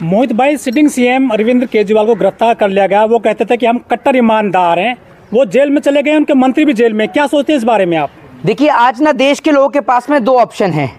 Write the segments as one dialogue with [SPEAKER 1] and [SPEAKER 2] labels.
[SPEAKER 1] मोहित भाई, sitting CM Arvind Kejriwal को गिरफ्तार कर लिया गया। वो कहते थे कि हम कट्टर ईमानदार हैं। वो जेल में चले गए, उनके मंत्री भी जेल में। क्या सोचते हैं इस बारे में आप?
[SPEAKER 2] देखिए, आज ना देश के लोगों के पास में दो ऑप्शन हैं।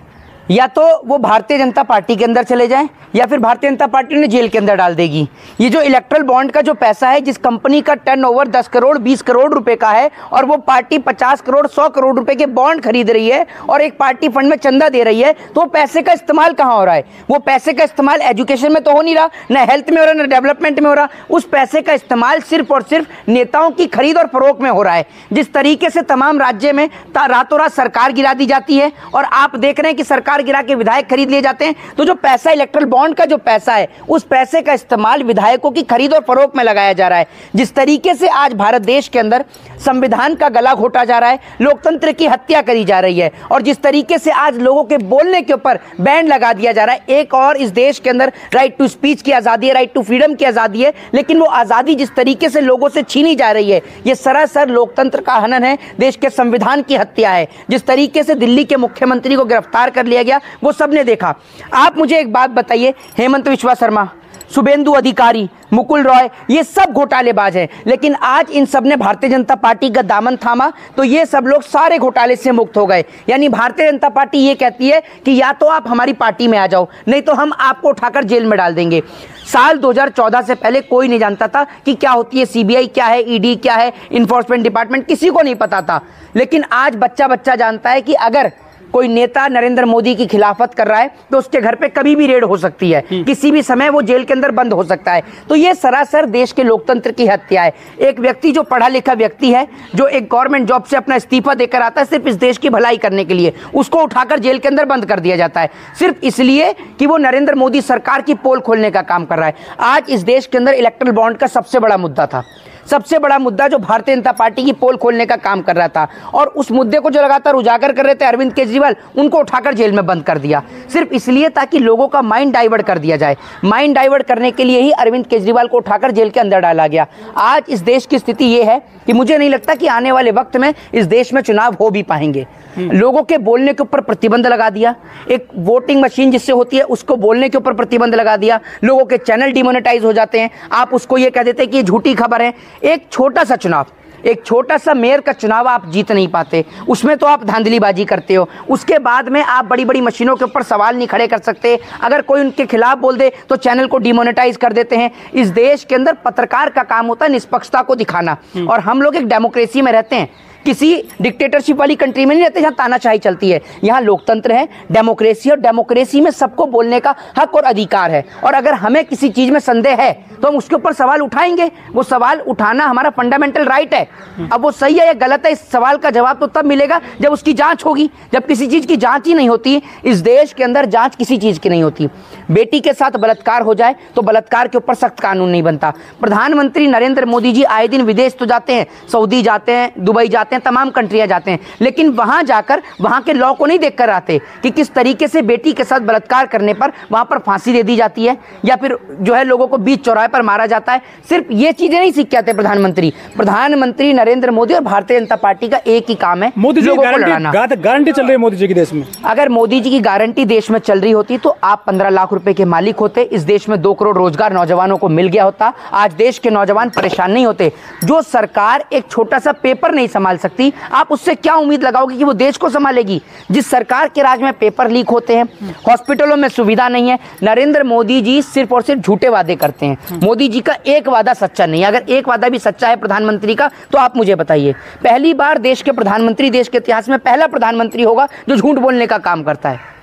[SPEAKER 2] या तो वो भारतीय जनता पार्टी के अंदर चले जाएं या फिर भारतीय जनता पार्टी उन्हें जेल के अंदर डाल देगी। ये जो इलेक्ट्रल बॉन्ड का जो पैसा है, जिस कंपनी का टर्नओवर 10 करोड़ 20 करोड़ रुपए का है और वो पार्टी 50 करोड़ 100 करोड़ रुपए के बॉन्ड खरीद रही है और एक पार्टी फंड में चंदा दे रही है, तो वो पैसे का इस्तेमाल कहाँ हो रहा है? वो पैसे का इस्तेमाल एजुकेशन में तो हो नहीं रहा, ना हेल्थ में हो रहा, ना डेवलपमेंट में हो रहा। उस पैसे का इस्तेमाल सिर्फ और सिर्फ नेताओं की खरीद और फरोख्त में हो रहा है। जिस तरीके से तमाम राज्य में रातों रात सरकार गिरा दी जाती है और आप देख रहे हैं कि सरकार गिरा के विधायक खरीद लिए जाते हैं, तो जो पैसा इलेक्ट्रल बॉन्ड का जो पैसा है, उस पैसे का इस्तेमाल विधायकों की खरीद और फरोख्त में लगाया जा रहा है। जिस तरीके से आज भारत देश के अंदर संविधान का गला घोटा जा रहा है, लोकतंत्र की हत्या करी जा रही है और जिस तरीके से आज लोगों के बोलने के ऊपर बैन लगा दिया जा रहा है। एक और इस देश के अंदर राइट टू स्पीच की आजादी है, राइट टू फ्रीडम की आजादी है, लेकिन वो आजादी जिस तरीके से लोगों से छीनी जा रही है, ये सरासर लोकतंत्र का हनन है, देश के संविधान की हत्या है। जिस तरीके से दिल्ली के मुख्यमंत्री को गिरफ्तार कर लिया गया, वो सबने देखा। आप मुझे एक बात बताइए, हेमंत बिस्वा शर्मा, शुभेंदु अधिकारी, मुकुल रॉय, ये सब घोटालेबाज हैं, लेकिन आज इन सब ने भारतीय जनता पार्टी का दामन थामा तो ये सब लोग सारे घोटाले से मुक्त हो गए। यानी भारतीय जनता पार्टी ये कहती है कि या तो आप हमारी पार्टी में आ जाओ, नहीं तो हम आपको उठाकर जेल में डाल देंगे। साल 2014 से पहले कोई नहीं जानता था कि क्या होती है सीबीआई, क्या है ईडी, क्या है इन्फोर्समेंट डिपार्टमेंट, किसी को नहीं पता था। लेकिन आज बच्चा बच्चा जानता है कि अगर कोई नेता नरेंद्र मोदी की खिलाफत कर रहा है तो उसके घर पे कभी भी रेड हो सकती है, किसी भी समय वो जेल के अंदर बंद हो सकता है। तो ये सरासर देश के लोकतंत्र की हत्या है। एक व्यक्ति जो पढ़ा लिखा व्यक्ति है, जो एक गवर्नमेंट जॉब से अपना इस्तीफा देकर आता है सिर्फ इस देश की भलाई करने के लिए, उसको उठाकर जेल के अंदर बंद कर दिया जाता है, सिर्फ इसलिए कि वो नरेंद्र मोदी सरकार की पोल खोलने का काम कर रहा है। आज इस देश के अंदर इलेक्ट्रल बॉन्ड का सबसे बड़ा मुद्दा था, सबसे बड़ा मुद्दा जो भारतीय जनता पार्टी की पोल खोलने का काम कर रहा था, और उस मुद्दे को जो लगातार उजागर कर रहे थे अरविंद केजरीवाल, उनको उठाकर जेल में बंद कर दिया, सिर्फ इसलिए ताकि लोगों का माइंड डाइवर्ट कर दिया जाए। माइंड डाइवर्ट करने के लिए ही अरविंद केजरीवाल को उठाकर जेल के अंदर डाला गया। आज इस देश की स्थिति ये है कि मुझे नहीं लगता कि आने वाले वक्त में इस देश में चुनाव हो भी पाएंगे। लोगों के बोलने के ऊपर प्रतिबंध लगा दिया, एक वोटिंग मशीन जिससे होती है उसको बोलने के ऊपर प्रतिबंध लगा दिया, लोगों के चैनल डिमोनेटाइज हो जाते हैं। आप उसको ये कह देते हैं कि ये झूठी खबर है। एक छोटा सा चुनाव, एक छोटा सा मेयर का चुनाव आप जीत नहीं पाते, उसमें तो आप धांधलीबाजी करते हो। उसके बाद में आप बड़ी बड़ी मशीनों के ऊपर सवाल नहीं खड़े कर सकते। अगर कोई उनके खिलाफ बोल दे तो चैनल को डिमोनेटाइज कर देते हैं। इस देश के अंदर पत्रकार का काम होता है निष्पक्षता को दिखाना, और हम लोग एक डेमोक्रेसी में रहते हैं, किसी डिक्टेटरशिप वाली कंट्री में नहीं रहते जहां तानाशाही चलती है। यहाँ लोकतंत्र है, डेमोक्रेसी, और डेमोक्रेसी में सबको बोलने का हक और अधिकार है। और अगर हमें किसी चीज में संदेह है तो हम उसके ऊपर सवाल उठाएंगे। वो सवाल उठाना हमारा फंडामेंटल राइट है। अब वो सही है या गलत है, इस सवाल का जवाब तो तब मिलेगा जब उसकी जांच होगी। जब किसी चीज की जांच ही नहीं होती, इस देश के अंदर जांच किसी चीज की नहीं होती। बेटी के साथ बलात्कार हो जाए तो बलात्कार के ऊपर सख्त कानून नहीं बनता। प्रधानमंत्री नरेंद्र मोदी जी आए दिन विदेश तो जाते हैं, सऊदी जाते हैं, दुबई जाते हैं, तमाम कंट्रियां जाते हैं, लेकिन वहां जाकर वहां के लॉ को नहीं देखकर आते कि किस तरीके से बेटी के साथ बलात्कार करने पर वहां पर फांसी दे दी जाती है या फिर जो है लोगों को बीच चौराहे पर मारा जाता है। सिर्फ ये चीजें नहीं सीख के आते प्रधानमंत्री नरेंद्र मोदी और भारतीय जनता पार्टी का एक ही काम है,
[SPEAKER 1] मोदी जी
[SPEAKER 2] लोगों को लड़ाना।
[SPEAKER 1] गारंटी चल रही है मोदी जी की देश में।
[SPEAKER 2] अगर मोदी जी की गारंटी देश में चल रही होती तो आप 15 लाख रुपए के मालिक होते, इस देश में 2 करोड़ रोजगार नौजवानों को मिल गया होता, आज देश के नौजवान परेशान नहीं होते। जो सरकार एक छोटा सा पेपर नहीं संभाल सकती, आप उससे क्या उम्मीद लगाओगे कि वो देश को संभालेगी? जिस सरकार के राज में पेपर लीक होते हैं, हॉस्पिटलों में सुविधा नहीं है, नरेंद्र मोदी जी सिर्फ और सिर्फ झूठे वादे करते हैं। मोदी जी का एक वादा सच्चा नहीं है। अगर एक वादा भी सच्चा है प्रधानमंत्री का तो आप मुझे बताइए। पहली बार देश के प्रधानमंत्री, देश के इतिहास में पहला प्रधानमंत्री होगा जो झूठ बोलने का काम करता है।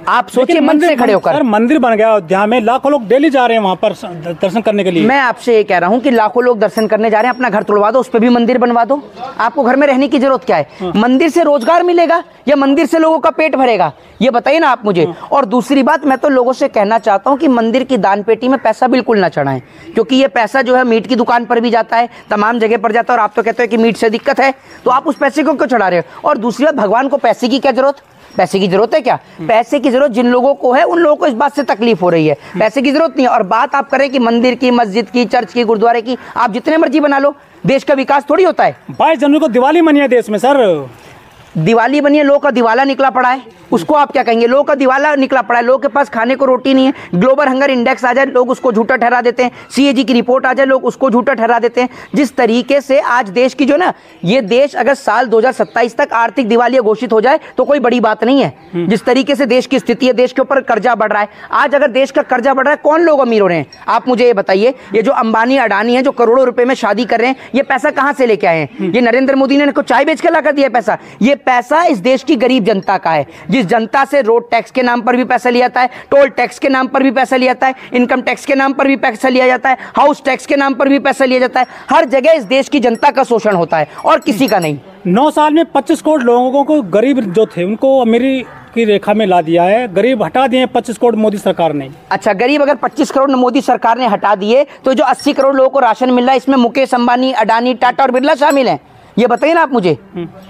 [SPEAKER 2] आप सोचिए, मंदिर से खड़े होकर।
[SPEAKER 1] मंदिर बन गया अयोध्या में, लाखों लोग डेली जा रहे हैं वहां पर दर्शन करने के लिए।
[SPEAKER 2] मैं आपसे ये कह रहा हूँ कि लाखों लोग दर्शन करने जा रहे हैं, अपना घर तोड़वा दो, उस पर भी मंदिर बनवा दो। आपको घर में रहने की जरूरत क्या है? मंदिर से रोजगार मिलेगा या मंदिर से लोगों का पेट भरेगा, ये बताइए ना आप मुझे। और दूसरी बात, मैं तो लोगों से कहना चाहता हूँ कि मंदिर की दान पेटी में पैसा बिल्कुल ना चढ़ाएं, क्योंकि ये पैसा जो है मीट की दुकान पर भी जाता है, तमाम जगह पर जाता है, और आप तो कहते हो कि मीट से दिक्कत है, तो आप उस पैसे को क्यों चढ़ा रहे हो? और दूसरी बात, भगवान को पैसे की क्या जरूरत? पैसे की जरूरत है क्या? पैसे की जरूरत जिन लोगों को है उन लोगों को इस बात से तकलीफ हो रही है, पैसे की जरूरत नहीं है। और बात आप करें कि मंदिर की, मस्जिद की, चर्च की, गुरुद्वारे की, आप जितने मर्जी बना लो, देश का विकास थोड़ी होता है।
[SPEAKER 1] 22 जनवरी को दिवाली मनी है देश में सर।
[SPEAKER 2] दिवाली बनी है, लोगों का दिवाला निकला पड़ा है, उसको आप क्या कहेंगे? लोगों का दिवाला निकला पड़ा है, लोगों के पास खाने को रोटी नहीं है। ग्लोबल हंगर इंडेक्स आ जाए, लोग उसको झूठा ठहरा देते हैं। सीएजी की रिपोर्ट आ जाए, लोग उसको झूठा ठहरा देते हैं। जिस तरीके से आज देश की जो ना, ये देश अगर साल 2027 तक आर्थिक दिवालिया घोषित हो जाए तो कोई बड़ी बात नहीं है। जिस तरीके से देश की स्थिति है, देश के ऊपर कर्जा बढ़ रहा है। आज अगर देश का कर्जा बढ़ रहा है, कौन लोग अमीर हो रहे हैं? आप मुझे ये बताइए। ये जो अंबानी अडानी है, जो करोड़ों रुपए में शादी कर रहे हैं, ये पैसा कहां से लेके आए हैं? ये नरेंद्र मोदी ने चाय बेच के ला कर दिया पैसा? ये पैसा इस देश की गरीब जनता का है, जिस जनता से रोड टैक्स के नाम पर भी पैसा लिया जाता है, टोल टैक्स के नाम पर भी पैसा लिया जाता है, इनकम टैक्स के नाम पर भी पैसा लिया जाता है, हाउस टैक्स के नाम पर भी पैसा लिया जाता है। हर जगह इस देश की जनता का शोषण होता है और किसी का नहीं।
[SPEAKER 1] 9 साल में 25 करोड़ लोगों को, गरीब जो थे उनको अमीरी की रेखा में ला दिया है। गरीब हटा दिए 25 करोड़ मोदी सरकार ने।
[SPEAKER 2] अच्छा, गरीब अगर 25 करोड़ मोदी सरकार ने हटा दिए तो जो 80 करोड़ लोगों को राशन मिल रहा है, इसमें मुकेश अंबानी, अडानी, टाटा और बिरला शामिल हैं? ये बताइए ना आप मुझे,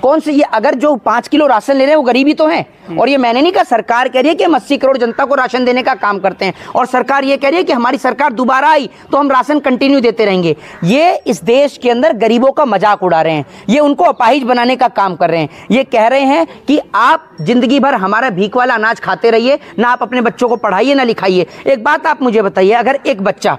[SPEAKER 2] कौन से? ये अगर जो 5 किलो राशन ले रहे हैं वो गरीबी तो है। और ये मैंने नहीं कहा, सरकार कह रही है कि हम 80 करोड़ जनता को राशन देने का काम करते हैं, और सरकार ये कह रही है कि हमारी सरकार दोबारा आई तो हम राशन कंटिन्यू देते रहेंगे। ये इस देश के अंदर गरीबों का मजाक उड़ा रहे हैं, ये उनको अपाहिज बनाने का काम कर रहे हैं। ये कह रहे हैं कि आप जिंदगी भर हमारा भीख वाला अनाज खाते रहिए, ना आप अपने बच्चों को पढ़ाइए ना लिखाइए। एक बात आप मुझे बताइए, अगर एक बच्चा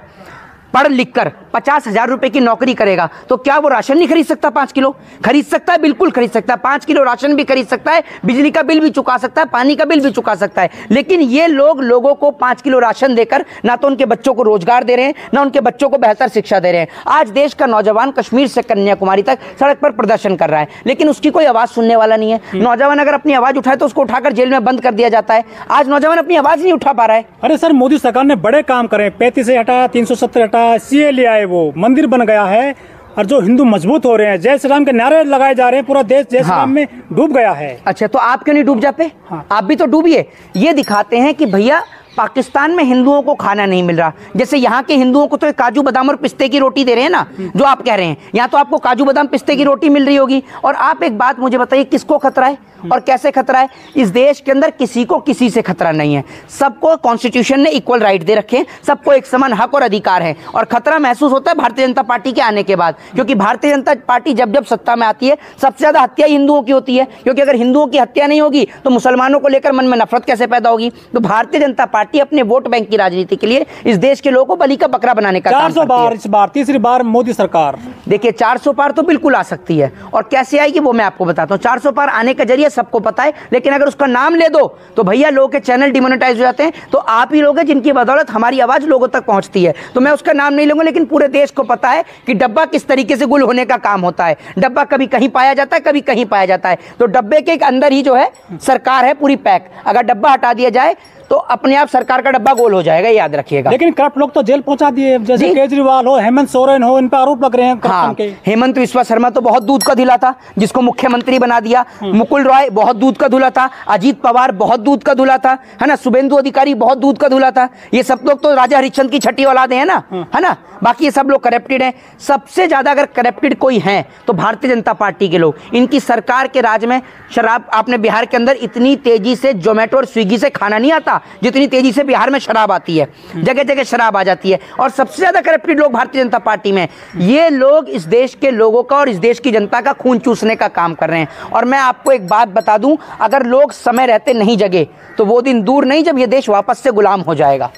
[SPEAKER 2] पढ़ लिख कर 50,000 रुपए की नौकरी करेगा तो क्या वो राशन नहीं खरीद सकता? 5 किलो खरीद सकता है, बिल्कुल खरीद सकता है। 5 किलो राशन भी खरीद सकता है, बिजली का बिल भी चुका सकता है, पानी का बिल भी चुका सकता है। लेकिन ये लोग लोगों को 5 किलो राशन देकर ना तो उनके बच्चों को रोजगार दे रहे हैं, ना उनके बच्चों को बेहतर शिक्षा दे रहे हैं। आज देश का नौजवान कश्मीर से कन्याकुमारी तक सड़क पर प्रदर्शन कर रहा है, लेकिन उसकी कोई आवाज सुनने वाला नहीं है। नौजवान अगर अपनी आवाज उठाए तो उसको उठाकर जेल में बंद कर दिया जाता है। आज नौजवान अपनी आवाज नहीं उठा पा रहा है।
[SPEAKER 1] अरे सर, मोदी सरकार ने बड़े काम करे, 35 से हटा, 370 हटा, सीए ले आए, वो मंदिर बन गया है, और जो हिंदू मजबूत हो रहे हैं, जय श्री राम के नारे लगाए जा रहे हैं, पूरा देश जय श्री राम में डूब गया है।
[SPEAKER 2] अच्छा, तो आप क्यों नहीं डूब जाते? आप भी तो डूबिए। ये दिखाते हैं कि भैया पाकिस्तान में हिंदुओं को खाना नहीं मिल रहा, जैसे यहाँ के हिंदुओं को तो काजू बादाम और पिस्ते की रोटी दे रहे हैं ना, जो आप कह रहे हैं। यहाँ तो आपको काजू बादाम पिस्ते की रोटी मिल रही होगी। और आप एक बात मुझे बताइए, किसको खतरा है और कैसे खतरा है? इस देश के अंदर किसी को किसी से खतरा नहीं है। सबको कॉन्स्टिट्यूशन ने इक्वल राइट दे रखे हैं, सबको एक समान हक और अधिकार है। और खतरा महसूस होता है भारतीय जनता पार्टी के आने के बाद, क्योंकि भारतीय जनता पार्टी जब जब सत्ता में आती है, सबसे ज्यादा हत्या हिंदुओं की होती है। क्योंकि अगर हिंदुओं की हत्या नहीं होगी तो मुसलमानों को लेकर मन में नफरत कैसे पैदा होगी? तो भारतीय जनता पार्टी अपने वोट बैंक की राजनीति के लिए इस देश के लोगों को बलि का बकरा बनाने का काम करती है।
[SPEAKER 1] 400 बार इस बार, तीसरी बार मोदी सरकार।
[SPEAKER 2] देखिए, 400 पार तो बिल्कुल आ सकती है, और कैसे आएगी वो मैं आपको बताता हूँ। 400 पार आने का जरिया सबको पता है, लेकिन अगर उसका नाम ले दो तो भैया लोगों के चैनल डिमोनेटाइज हो जाते हैं। तो आप ही लोग हैं जिनकी बदौलत हमारी आवाज लोगों तक पहुंचती है। तो मैं उसका नाम नहीं लूंगा, लेकिन पूरे देश को पता है कि डब्बा किस तरीके से गुल होने का काम होता है। डब्बा कभी कहीं पाया जाता है, कभी कहीं पाया जाता है। तो डब्बे के अंदर ही जो है सरकार है पूरी पैक। अगर डब्बा हटा दिया जाए तो अपने आप सरकार का डब्बा गोल हो जाएगा, याद रखिएगा।
[SPEAKER 1] लेकिन करप्ट लोग तो जेल पहुंचा दिए, जैसे केजरीवाल हो, हेमंत सोरेन हो, इन पर आरोप लग रहे हैं करप्शन के।
[SPEAKER 2] हेमंत विश्वा शर्मा तो बहुत दूध का धुला था, जिसको मुख्यमंत्री बना दिया। मुकुल रॉय बहुत दूध का धुला था, अजीत पवार बहुत दूध का धुला था, है ना, शुभेंदु अधिकारी बहुत दूध का धुला था। ये सब लोग तो राजा हरिश्चंद्र की छठी औलादे हैं ना, है ना। बाकी ये सब लोग करप्टेड हैं। सबसे ज्यादा अगर करप्टेड कोई है तो भारतीय जनता पार्टी के लोग। इनकी सरकार के राज में शराब, आपने बिहार के अंदर इतनी तेजी से जोमेटो और स्विगी से खाना नहीं आता जितनी तेजी से बिहार में शराब आती है। जगह जगह शराब आ जाती है, और सबसे ज्यादा करप्टेड लोग भारतीय जनता पार्टी में। ये लोग इस देश के लोगों का और इस देश की जनता का खून चूसने का काम कर रहे हैं। और मैं आपको एक बात बता दूं, अगर लोग समय रहते नहीं जगे तो वो दिन दूर नहीं जब ये देश वापस से गुलाम हो जाएगा।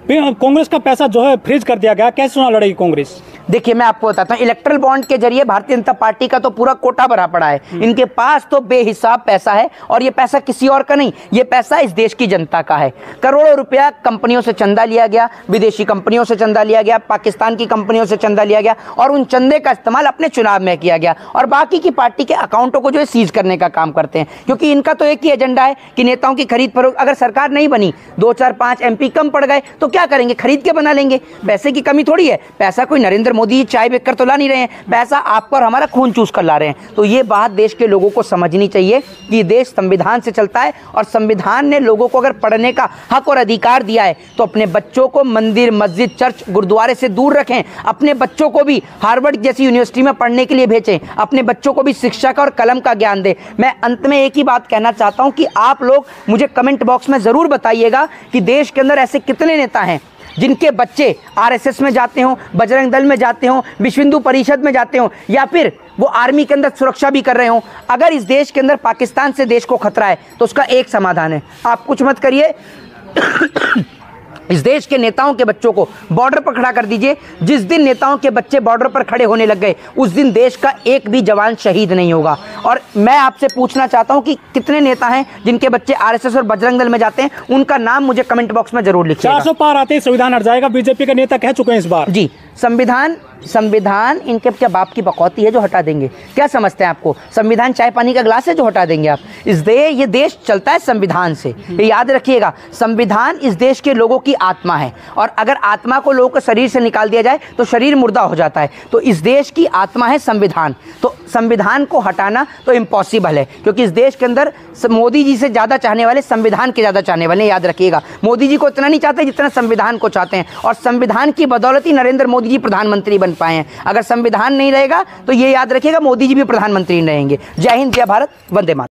[SPEAKER 1] कांग्रेस का पैसा जो है फ्रीज कर दिया गया, कैसे चुनाव लड़ेगी कांग्रेस?
[SPEAKER 2] देखिए, मैं आपको बताता हूं, इलेक्ट्रल बॉन्ड के जरिए भारतीय जनता पार्टी का तो पूरा कोटा भरा पड़ा है। इनके पास तो बेहिसाब पैसा है, और ये पैसा किसी और का नहीं, ये पैसा इस देश की जनता का है। करोड़ों रुपया कंपनियों से चंदा लिया गया, विदेशी कंपनियों से चंदा लिया गया, पाकिस्तान की कंपनियों से चंदा लिया गया, और उन चंदे का इस्तेमाल अपने चुनाव में किया गया। और बाकी की पार्टी के अकाउंटों को जो है सीज करने का काम करते हैं, क्योंकि इनका तो एक ही एजेंडा है कि नेताओं की खरीद फरोख्त। अगर सरकार नहीं बनी, 2, 4, 5 MP कम पड़ गए तो क्या करेंगे? खरीद के बना लेंगे। पैसे की कमी थोड़ी है, पैसा कोई नरेंद्र मोदी चाय बेचकर तो ला नहीं रहे हैं, पैसा आपका और हमारा खून चूस कर ला रहे हैं। तो ये बात देश के लोगों को समझनी चाहिए कि देश संविधान से चलता है, और संविधान ने लोगों को अगर पढ़ने का हक और अधिकार दिया है तो अपने बच्चों को मंदिर, मस्जिद, चर्च, गुरुद्वारे से दूर रखें। अपने बच्चों को भी हार्वर्ड जैसी यूनिवर्सिटी में पढ़ने के लिए भेजें। अपने बच्चों को भी शिक्षा का और कलम का ज्ञान दें। मैं अंत में एक ही बात कहना चाहता हूं कि आप लोग मुझे कमेंट बॉक्स में जरूर बताइएगा कि देश के अंदर ऐसे कितने नेता हैं जिनके बच्चे RSS में जाते हों, बजरंग दल में जाते हों, विश्व हिंदू परिषद में जाते हों, या फिर वो आर्मी के अंदर सुरक्षा भी कर रहे हों, अगर इस देश के अंदर पाकिस्तान से देश को खतरा है तो उसका एक समाधान है, आप कुछ मत करिए, इस देश के नेताओं के बच्चों को बॉर्डर पर खड़ा कर दीजिए। जिस दिन नेताओं के बच्चे बॉर्डर पर खड़े होने लग गए उस दिन देश का एक भी जवान शहीद नहीं होगा। और मैं आपसे पूछना चाहता हूं कि कितने नेता हैं जिनके बच्चे आरएसएस और बजरंग दल में जाते हैं, उनका नाम मुझे कमेंट बॉक्स में जरूर लिखिएगा।
[SPEAKER 1] 400 पार आते ही संविधान हट जाएगा, बीजेपी के नेता कह चुके हैं इस बार।
[SPEAKER 2] जी, संविधान इनके क्या बाप की बकौती है जो हटा देंगे? क्या समझते हैं आपको संविधान चाय पानी का ग्लास है जो हटा देंगे आप? ये देश चलता है संविधान से, ये याद रखिएगा। संविधान इस देश के लोगों की आत्मा है और अगर आत्मा को लोगों के शरीर से निकाल दिया जाए तो शरीर मुर्दा हो जाता है। तो इस देश की आत्मा है संविधान, तो संविधान को हटाना तो इम्पॉसिबल है, क्योंकि इस देश के अंदर मोदी जी से ज़्यादा चाहने वाले संविधान के ज़्यादा चाहने वाले, याद रखिएगा। मोदी जी को इतना नहीं चाहते जितना संविधान को चाहते हैं, और संविधान की बदौलत ही नरेंद्र मोदी जी प्रधानमंत्री बन पाए हैं। अगर संविधान नहीं रहेगा तो ये याद रखिएगा मोदी जी भी प्रधानमंत्री नहीं रहेंगे। जय हिंद, जय भारत, वंदे मातरम।